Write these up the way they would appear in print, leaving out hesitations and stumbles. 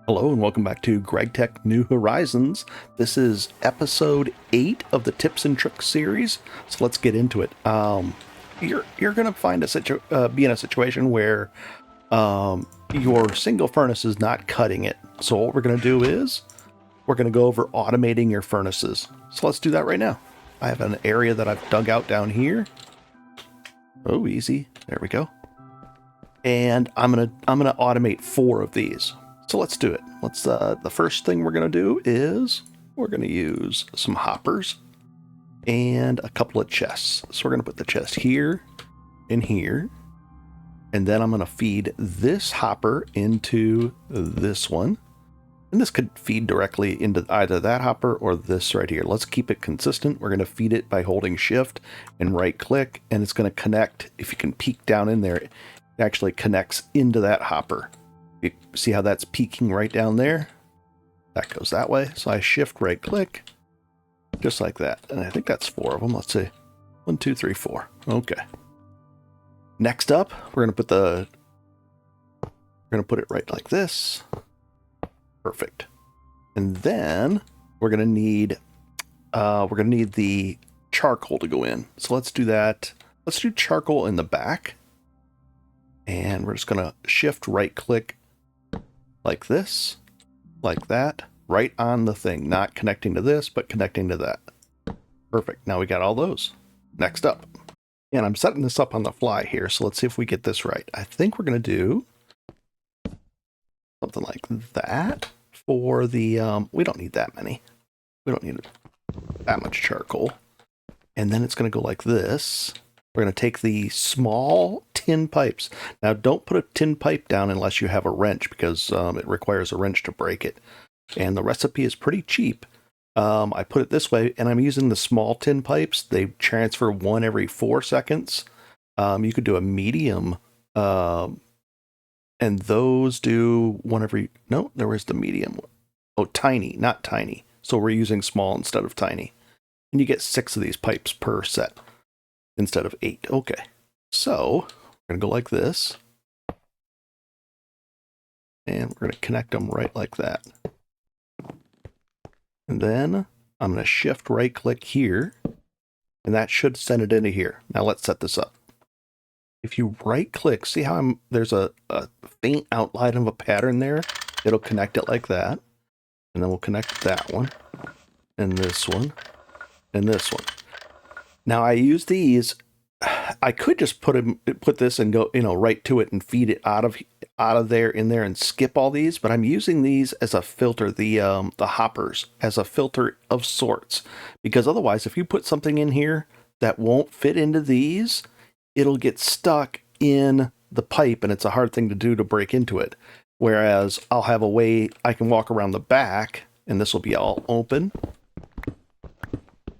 Hello and welcome back to GregTech New Horizons. This is episode 8 of the Tips and Tricks series. So let's get into it. You're gonna be in a situation where your single furnace is not cutting it. So what we're gonna do is we're gonna go over automating your furnaces. So let's do that right now. I have an area that I've dug out down here. Oh, easy. There we go. And I'm gonna automate 4 of these. So let's do it. The first thing we're gonna do is we're gonna use some hoppers and a couple of chests. So we're gonna put the chest here and here, and then I'm gonna feed this hopper into this one. And this could feed directly into either that hopper or this right here. Let's keep it consistent. We're gonna feed it by holding shift and right click, and it's gonna connect. If you can peek down in there, it actually connects into that hopper. You see how that's peeking right down there? That goes that way. So I shift right click, just like that. And I think that's 4 of them. Let's see. 1, 2, 3, 4. Okay. Next up, we're gonna put it right like this. Perfect. And then we're gonna need the charcoal to go in. So let's do that. Let's do charcoal in the back. And we're just gonna shift right click like this, like that, right on the thing, not connecting to this, but connecting to that. Perfect. Now we got all those. Next up. And I'm setting this up on the fly here, so let's see if we get this right. I think we're going to do something like that for the, we don't need that many. We don't need that much charcoal. And then it's going to go like this. We're going to take the small tin pipes. Now, don't put a tin pipe down unless you have a wrench, because it requires a wrench to break it. And the recipe is pretty cheap. I put it this way, and I'm using the small tin pipes. They transfer 1 every 4 seconds. You could do a medium, and those do 1 every... No, there was the medium. Oh, tiny, not tiny. So we're using small instead of tiny. And you get 6 of these pipes per set instead of 8. Okay, so we're going to go like this. And we're going to connect them right like that. And then I'm going to shift right click here, and that should send it into here. Now let's set this up. If you right click, see how there's a faint outline of a pattern there? It'll connect it like that. And then we'll connect that one, and this one, and this one. Now I use these. I could just put this and go, right to it and feed it out of there in there and skip all these, but I'm using these as a filter, the hoppers as a filter of sorts, because otherwise if you put something in here that won't fit into these, it'll get stuck in the pipe and it's a hard thing to do to break into it. Whereas I'll have a way I can walk around the back and this will be all open.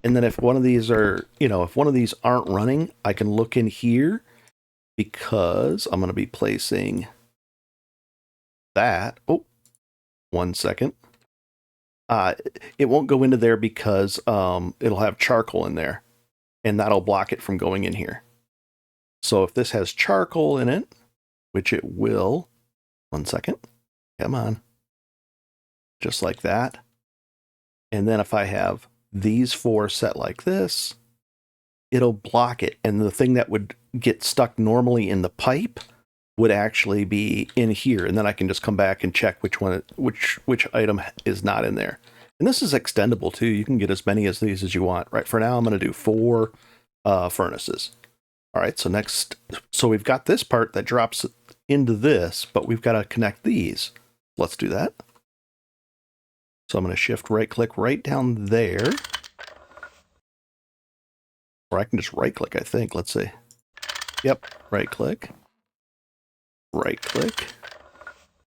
And then if one of these aren't running, I can look in here, because I'm going to be placing that. Oh, 1 second. It won't go into there because it'll have charcoal in there, and that'll block it from going in here. So if this has charcoal in it, which it will, 1 second. Come on. Just like that. And then if I have these 4 set like this, it'll block it. And the thing that would get stuck normally in the pipe would actually be in here. And then I can just come back and check which item is not in there. And this is extendable too. You can get as many of these as you want. Right, for now I'm going to do 4 furnaces. All right, so we've got this part that drops into this, but we've got to connect these. Let's do that. So I'm going to shift right click right down there. Or I can just right click, I think. Let's see. Yep, right click,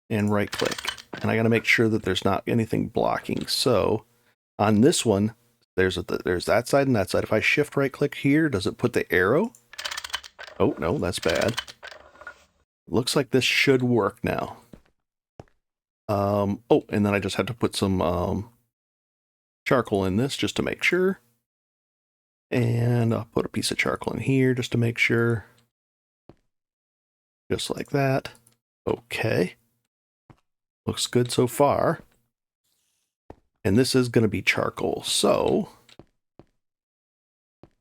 and right click. And I got to make sure that there's not anything blocking. So on this one, there's that side and that side. If I shift right click here, does it put the arrow? Oh, no, that's bad. Looks like this should work now. Oh, and then I just had to put some charcoal in this just to make sure. And I'll put a piece of charcoal in here just to make sure. Just like that. Okay. Looks good so far. And this is going to be charcoal. So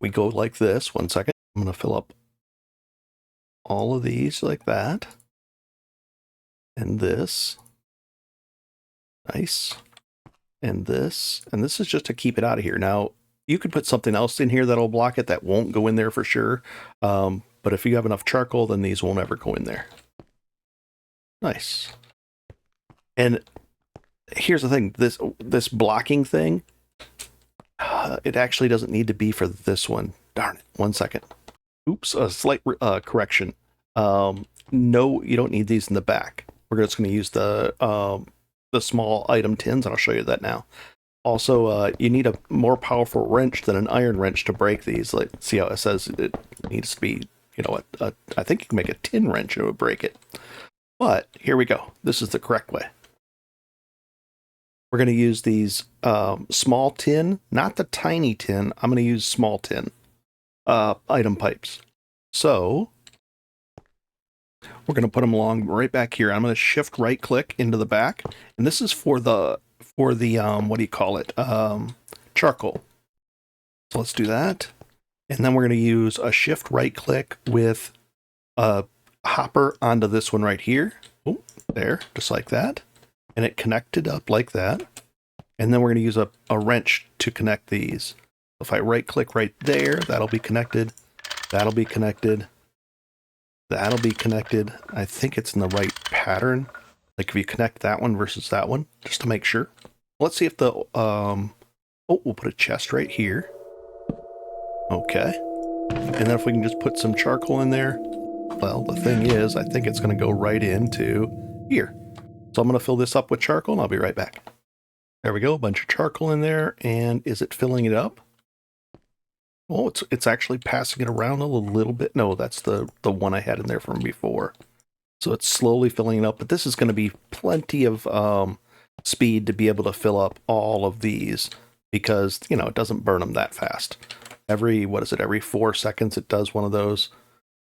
we go like this. 1 second. I'm going to fill up all of these like that. And this. Nice. And this. And this is just to keep it out of here. Now, you could put something else in here that'll block it that won't go in there for sure. But if you have enough charcoal, then these won't ever go in there. Nice. And here's the thing. This blocking thing, it actually doesn't need to be for this one. Darn it. 1 second. Oops, a slight correction. No, you don't need these in the back. We're just going to use the small item tins, and I'll show you that now. Also, you need a more powerful wrench than an iron wrench to break these. Like, see how it says it needs to be, you know, I think you can make a tin wrench and it would break it. But here we go. This is the correct way. We're going to use these small tin, not the tiny tin. I'm going to use small tin item pipes. So we're going to put them along right back here. I'm going to shift right click into the back. And this is for the what do you call it? Charcoal. So let's do that. And then we're going to use a shift right click with a hopper onto this one right here. Oh, there, just like that. And it connected up like that. And then we're going to use a wrench to connect these. If I right click right there, that'll be connected. That'll be connected. That'll be connected. I think it's in the right pattern. Like if you connect that one versus that one, just to make sure. Let's see if the, we'll put a chest right here. Okay. And then if we can just put some charcoal in there. Well, the thing is, I think it's going to go right into here. So I'm going to fill this up with charcoal and I'll be right back. There we go, a bunch of charcoal in there. And is it filling it up? Oh, it's actually passing it around a little bit. No, that's the one I had in there from before. So it's slowly filling it up, but this is going to be plenty of speed to be able to fill up all of these because, you know, it doesn't burn them that fast. Every 4 seconds it does one of those.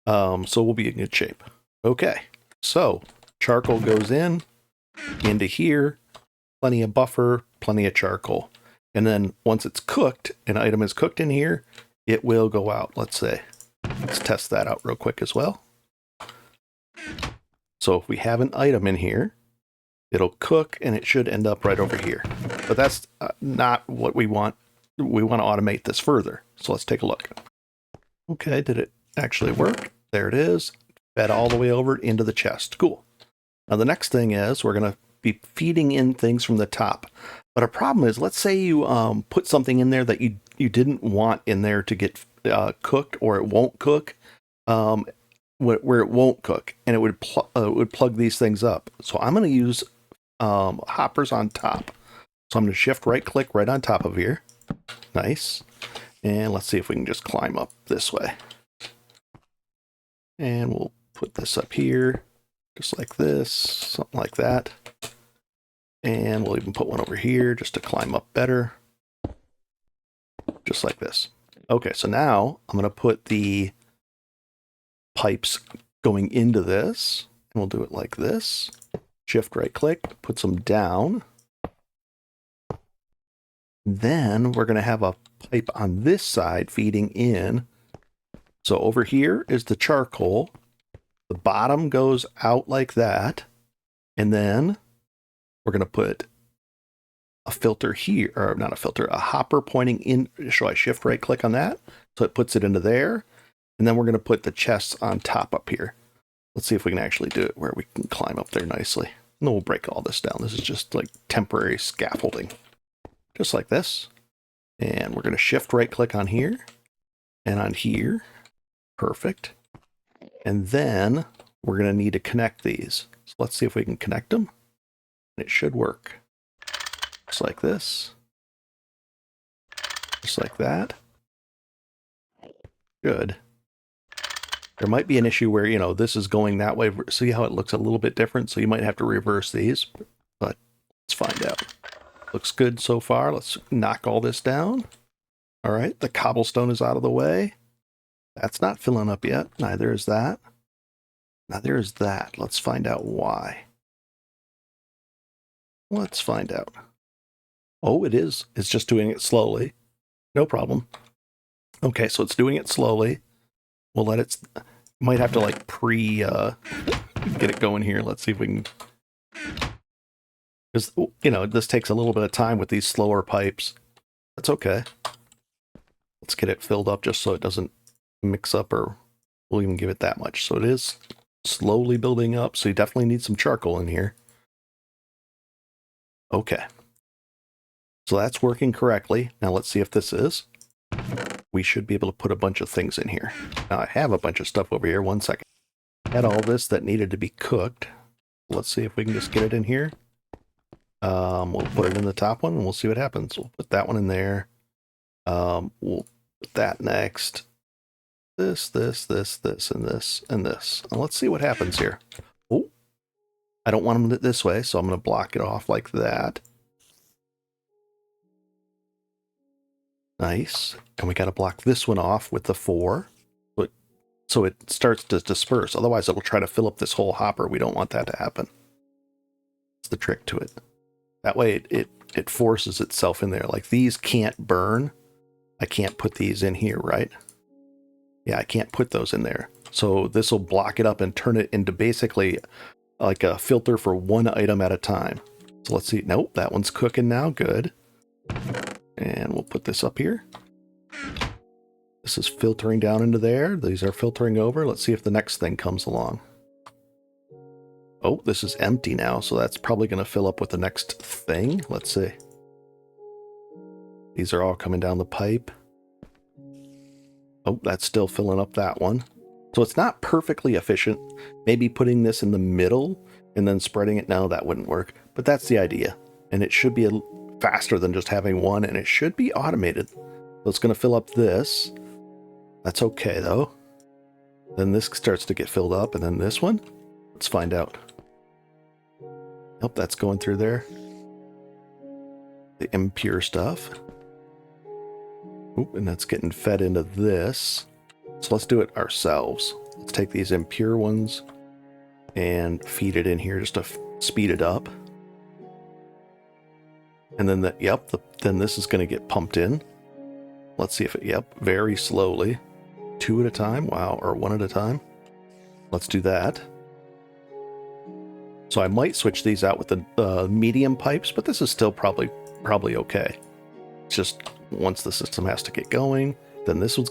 So we'll be in good shape. Okay, so charcoal goes into here, plenty of buffer, plenty of charcoal. And then once it's cooked, an item is cooked in here, it will go out, let's say. Let's test that out real quick as well. So if we have an item in here, it'll cook and it should end up right over here. But that's not what we want. We want to automate this further. So let's take a look. Okay, did it actually work? There it is. Fed all the way over into the chest. Cool. Now the next thing is we're going to be feeding in things from the top. But a problem is, let's say you put something in there that you didn't want in there to get cooked, or it won't cook, where it won't cook, and it would plug these things up. So I'm going to use hoppers on top. So I'm going to shift right click right on top of here. Nice. And let's see if we can just climb up this way. And we'll put this up here, just like this, something like that. And we'll even put one over here just to climb up better. Just like this. Okay, so now I'm going to put the pipes going into this. And we'll do it like this. Shift right click, put some down. Then we're going to have a pipe on this side feeding in. So over here is the charcoal. The bottom goes out like that. And then we're going to put a filter here, or not a filter, a hopper pointing in. Shall I shift right click on that? So it puts it into there. And then we're going to put the chests on top up here. Let's see if we can actually do it where we can climb up there nicely. And then we'll break all this down. This is just like temporary scaffolding. Just like this. And we're going to shift right click on here and on here. Perfect. And then we're going to need to connect these. So let's see if we can connect them. It should work. Just like this. Just like that. Good. There might be an issue where, you know, this is going that way. See how it looks a little bit different? So you might have to reverse these, but let's find out. Looks good so far. Let's knock all this down. All right, the cobblestone is out of the way. That's not filling up yet. Neither is that. Neither is that. Let's find out why. Let's find out. Oh, it is. It's just doing it slowly. No problem. Okay, so it's doing it slowly. We'll let it... Might have to like get it going here. Let's see if we can... Because, you know, this takes a little bit of time with these slower pipes. That's okay. Let's get it filled up just so it doesn't mix up, or we'll even give it that much. So it is slowly building up, so you definitely need some charcoal in here. Okay. So that's working correctly. Now let's see if this is. We should be able to put a bunch of things in here. Now I have a bunch of stuff over here. 1 second. I had all this that needed to be cooked. Let's see if we can just get it in here. We'll put it in the top one and we'll see what happens. We'll put that one in there. We'll put that next. This, and this, and this. And let's see what happens here. Oh, I don't want them this way, so I'm going to block it off like that. Nice. And we got to block this one off with the 4. So it starts to disperse. Otherwise, it'll try to fill up this whole hopper. We don't want that to happen. It's the trick to it. That way it forces itself in there. Like these can't burn. I can't put these in here, right? Yeah, I can't put those in there. So this will block it up and turn it into basically like a filter for one item at a time. So let's see. Nope, that one's cooking now. Good. And we'll put this up here. This is filtering down into there. These are filtering over. Let's see if the next thing comes along. Oh, this is empty now, so that's probably going to fill up with the next thing. Let's see. These are all coming down the pipe. Oh, that's still filling up that one. So it's not perfectly efficient. Maybe putting this in the middle and then spreading it. No, that wouldn't work. But that's the idea. And it should be faster than just having one, and it should be automated. So it's going to fill up this. That's okay, though. Then this starts to get filled up, and then this one. Let's find out. Nope, that's going through there. The impure stuff. Oop, and that's getting fed into this. So let's do it ourselves. Let's take these impure ones and feed it in here just to speed it up. And then then this is going to get pumped in. Let's see if it, very slowly. 2 at a time. Wow, or 1 at a time. Let's do that. So I might switch these out with the medium pipes, but this is still probably okay. It's just once the system has to get going, then this one's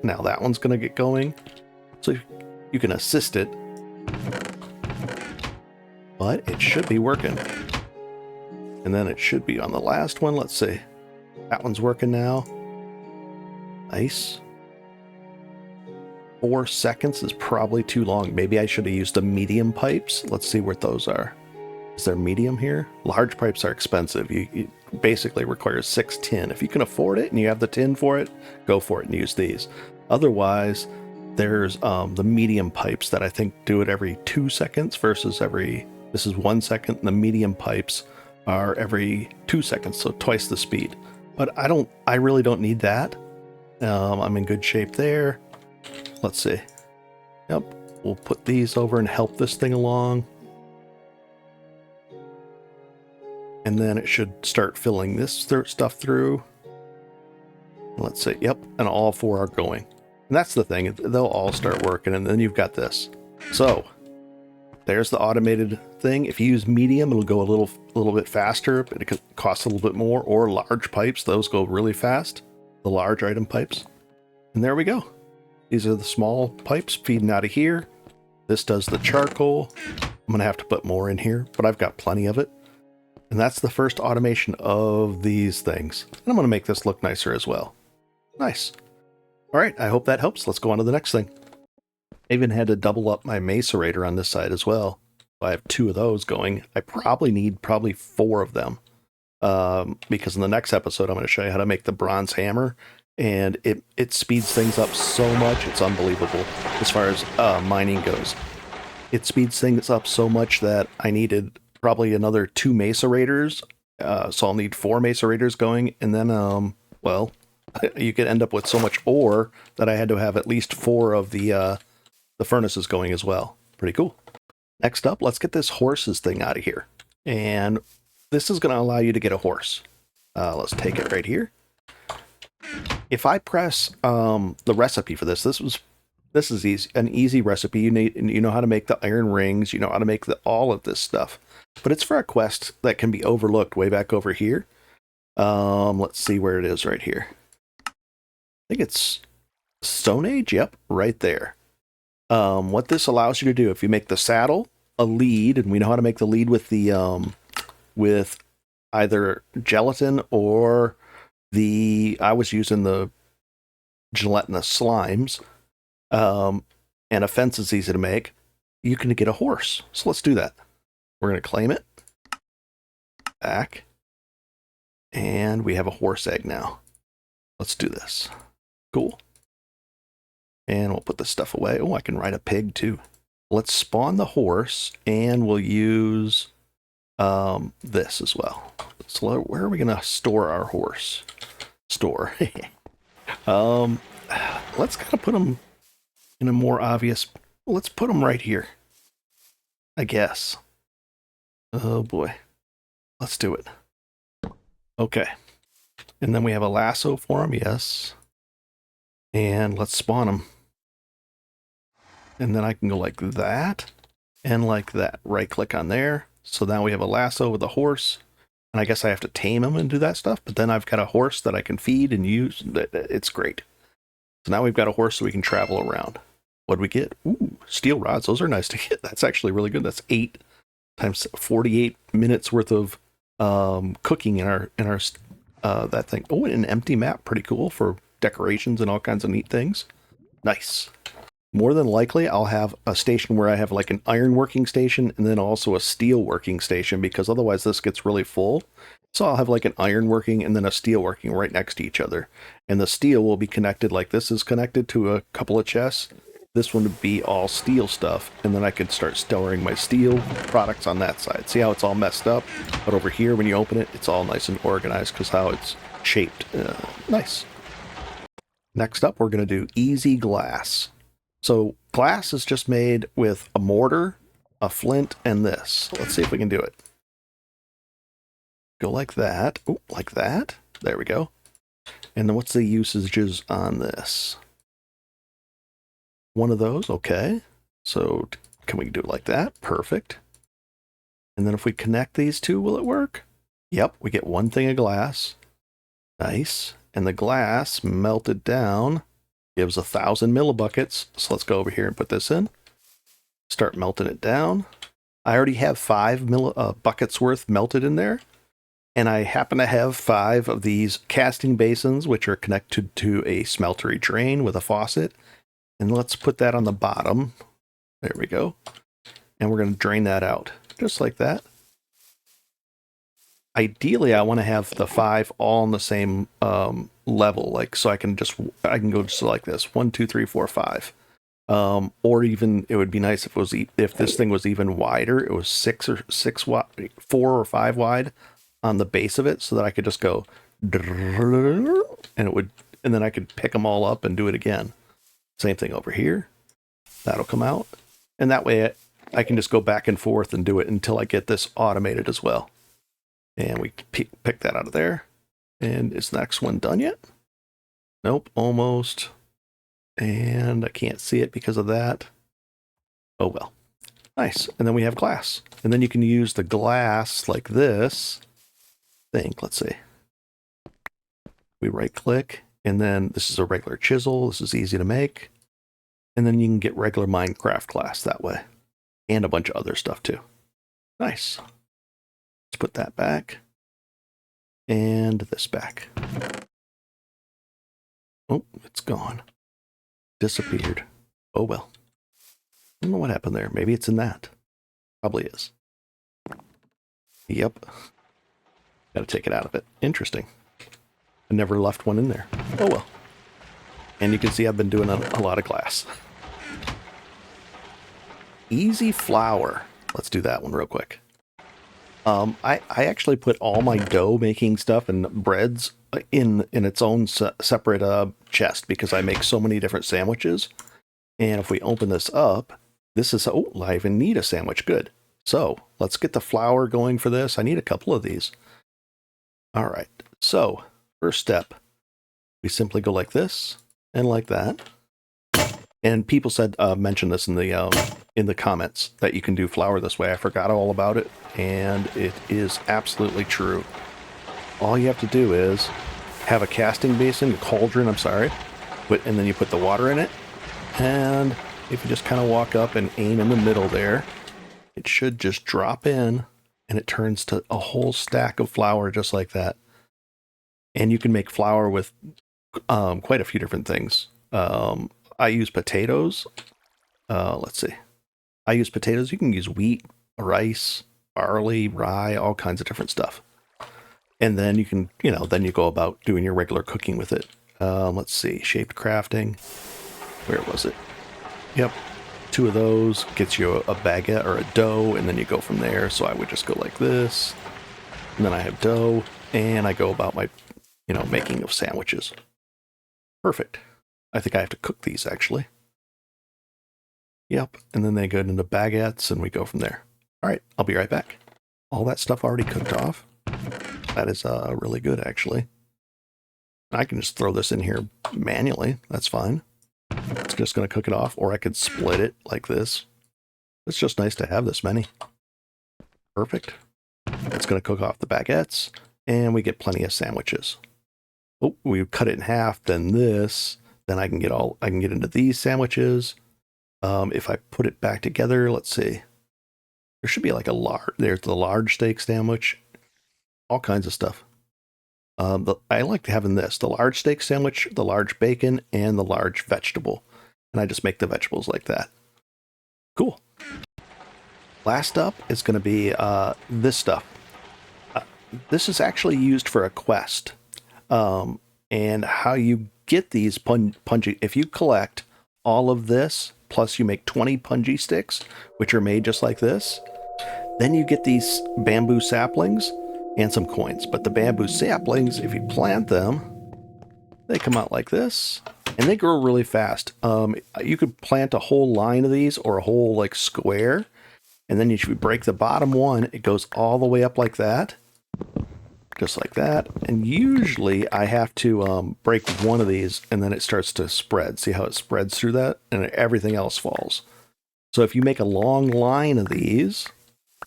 now that one's going to get going. So you can assist it, but it should be working. And then it should be on the last one. Let's see. That one's working now. Nice. 4 seconds is probably too long. Maybe I should have used the medium pipes. Let's see what those are. Is there medium here? Large pipes are expensive. You basically require 6 tin. If you can afford it and you have the tin for it, go for it and use these. Otherwise, there's the medium pipes that I think do it every 2 seconds versus this is 1 second, and the medium pipes are every 2 seconds, so twice the speed. But I really don't need that. I'm in good shape there. Let's see. Yep, we'll put these over and help this thing along. And then it should start filling this stuff through. Let's see. Yep, and all 4 are going. And that's the thing. They'll all start working, and then you've got this. So there's the automated thing. If you use medium, it'll go a little bit faster, but it could cost a little bit more. Or large pipes, those go really fast. The large item pipes. And there we go. These are the small pipes feeding out of here. This does the charcoal. I'm going to have to put more in here, but I've got plenty of it. And that's the first automation of these things. And I'm going to make this look nicer as well. Nice. All right, I hope that helps. Let's go on to the next thing. I even had to double up my macerator on this side as well. I have 2 of those going. I probably need 4 of them. Because in the next episode, I'm going to show you how to make the bronze hammer. And it speeds things up so much, it's unbelievable as far as mining goes. It speeds things up so much that I needed probably another 2 macerators. So I'll need 4 macerators going. And then, well, you could end up with so much ore that I had to have at least 4 of the furnaces going as well. Pretty cool. Next up, let's get this horses thing out of here. And this is going to allow you to get a horse. Let's take it right here. If I press the recipe for this, this is easy, an easy recipe. You know how to make the iron rings. You know how to make all of this stuff. But it's for a quest that can be overlooked way back over here. Let's see where it is right here. I think it's Stone Age. Yep, right there. What this allows you to do, if you make the saddle a lead, and we know how to make the lead with the with either gelatin or I was using the gelatinous slimes, and a fence is easy to make, you can get a horse. So let's do that. We're going to claim it. Back. And we have a horse egg now. Let's do this. Cool. And we'll put this stuff away. Oh, I can ride a pig too. Let's spawn the horse, and we'll use this as well. So where are we going to store our horse? Store. Let's kind of put them in a more obvious... Let's put them right here, I guess. Oh boy. Let's do it. Okay. And then we have a lasso for him, yes. And let's spawn him. And then I can go like that and like that. Right click on there. So now we have a lasso with a horse. And I guess I have to tame him and do that stuff. But then I've got a horse that I can feed and use. It's great. So now we've got a horse so we can travel around. What do we get? Ooh, steel rods. Those are nice to get. That's actually really good. That's 8 times 48 minutes worth of cooking in our that thing. Oh, an empty map. Pretty cool for decorations and all kinds of neat things. Nice. More than likely, I'll have a station where I have like an iron working station and then also a steel working station, because otherwise this gets really full. So I'll have like an iron working and then a steel working right next to each other. And the steel will be connected like this is connected to a couple of chests. This one would be all steel stuff, and then I could start storing my steel products on that side. See how it's all messed up? But over here, when you open it, it's all nice and organized because how it's shaped. Nice. Next up, we're going to do easy glass. So glass is just made with a mortar, a flint, and this. Let's see if we can do it. Go like that. Oh, like that. There we go. And then what's the usages on this? One of those, okay. So can we do it like that? Perfect. And then if we connect these two, will it work? Yep, we get one thing of glass. Nice. And the glass melted down gives 1,000 millibuckets. So let's go over here and put this in. Start melting it down. I already have 5 buckets worth melted in there. And I happen to have 5 of these casting basins, which are connected to a smeltery drain with a faucet. And let's put that on the bottom. There we go. And we're going to drain that out. Just like that. Ideally, I want to have the 5 all on the same level. Like, so I can go just like this. 1, 2, 3, 4, 5. Or even, it would be nice if this thing was even wider. It was 4 or 5 wide on the base of it, so that I could just go, and then I could pick them all up and do it again. Same thing over here. That'll come out. And that way I can just go back and forth and do it until I get this automated as well. And we pick that out of there. And is the next one done yet? Nope, almost. And I can't see it because of that. Oh well. Nice. And then we have glass. And then you can use the glass like this. Let's see. We right click. And then this is a regular chisel. This is easy to make. And then you can get regular Minecraft glass that way. And a bunch of other stuff too. Nice. Let's put that back. And this back. Oh, it's gone. Disappeared. Oh well. I don't know what happened there. Maybe it's in that. Probably is. Yep. Gotta take it out of it. Interesting. I never left one in there. Oh well. And you can see I've been doing a lot of glass. Easy flour. Let's do that one real quick. I actually put all my dough making stuff and breads in its own separate chest because I make so many different sandwiches. And if we open this up, this is, oh, I even need a sandwich. Good. So let's get the flour going for this. I need a couple of these. All right. So first step, we simply go like this and like that. And people said, mention this in the comments that you can do flour this way. I forgot all about it, and it is absolutely true. All you have to do is have a casting basin, a cauldron, I'm sorry, and then you put the water in it. And if you just kind of walk up and aim in the middle there, it should just drop in, and it turns to a whole stack of flour just like that. And you can make flour with quite a few different things. I use potatoes. Let's see. I use potatoes. You can use wheat, rice, barley, rye, all kinds of different stuff. And then you can, then you go about doing your regular cooking with it. Let's see. Shaped crafting. Where was it? Yep. 2 of those gets you a baguette or a dough, and then you go from there. So I would just go like this. And then I have dough, and I go about my, making of sandwiches. Perfect. I think I have to cook these, actually. Yep, and then they go into baguettes, and we go from there. All right, I'll be right back. All that stuff already cooked off. That is really good, actually. I can just throw this in here manually. That's fine. It's just going to cook it off, or I could split it like this. It's just nice to have this many. Perfect. It's going to cook off the baguettes, and we get plenty of sandwiches. Oh, we cut it in half, then this. Then I can get into these sandwiches. If I put it back together, let's see. There should be like there's the large steak sandwich. All kinds of stuff. I like having this, the large steak sandwich, the large bacon, and the large vegetable. And I just make the vegetables like that. Cool. Last up is going to be this stuff. This is actually used for a quest. And how you get these punji, if you collect all of this, plus you make 20 punji sticks, which are made just like this, then you get these bamboo saplings and some coins. But the bamboo saplings, if you plant them, they come out like this, and they grow really fast. You could plant a whole line of these, or a whole like square, and then if you break the bottom one, it goes all the way up like that. Just like that. And usually I have to break one of these, and then it starts to spread. See how it spreads through that? And everything else falls. So if you make a long line of these,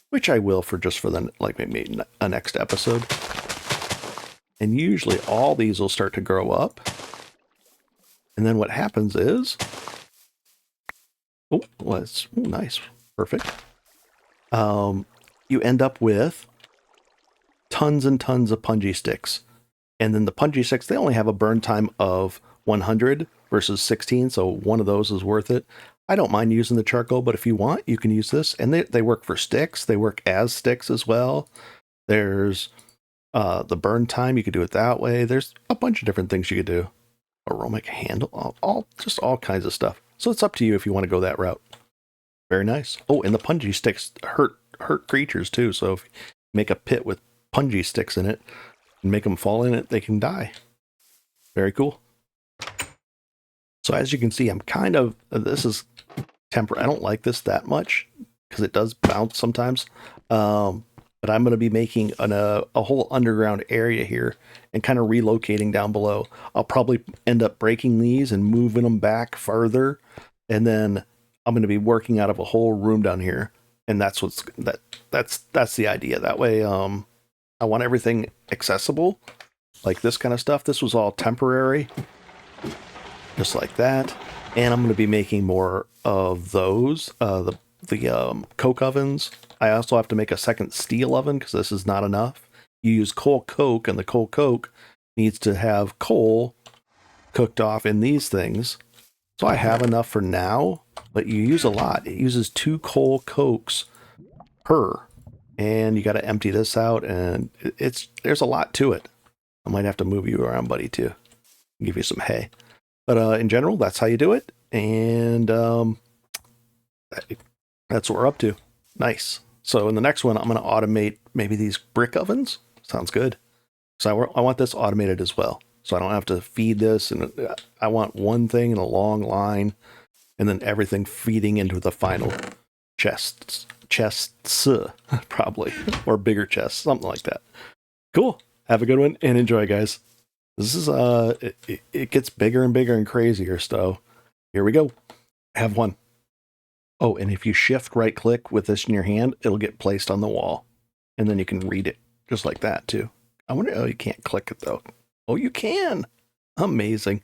which I will for the maybe a next episode, and usually all these will start to grow up. And then what happens is, nice, perfect. You end up with tons and tons of punji sticks. And then the punji sticks, they only have a burn time of 100 versus 16, so one of those is worth it. I don't mind using the charcoal, but if you want, you can use this. And they work for sticks. They work as sticks as well. There's the burn time. You could do it that way. There's a bunch of different things you could do. Aromatic handle, all kinds of stuff. So it's up to you if you want to go that route. Very nice. Oh, and the punji sticks hurt creatures too. So if you make a pit with punji sticks in it and make them fall in it, they can die. Very cool. So as you can see, I'm this is temporary. I don't like this that much because it does bounce sometimes. But I'm going to be making a whole underground area here and kind of relocating down below. I'll probably end up breaking these and moving them back further. And then I'm going to be working out of a whole room down here. And that's the idea. That way, I want everything accessible, like this kind of stuff. This was all temporary, just like that. And I'm going to be making more of those, the coke ovens. I also have to make a second steel oven because this is not enough. You use coal coke, and the coal coke needs to have coal cooked off in these things. So I have enough for now, but you use a lot. It uses 2 coal cokes per. And you got to empty this out, and there's a lot to it. I might have to move you around, buddy, too. Give you some hay. But in general, that's how you do it. And that's what we're up to. Nice. So in the next one, I'm going to automate maybe these brick ovens. Sounds good. So I want this automated as well. So I don't have to feed this. And I want one thing in a long line, and then everything feeding into the final chests. chests, probably, or bigger chests, something like that. Cool. Have a good one and enjoy, guys. This is it gets bigger and bigger and crazier. So here we go. Have one. Oh, and if you shift right click with this in your hand, it'll get placed on the wall, and then you can read it just like that too. I wonder. Oh, you can't click it though. Oh, you can. Amazing.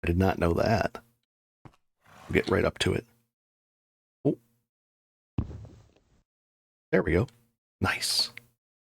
I did not know that. We'll get right up to it. Oh, there we go. Nice.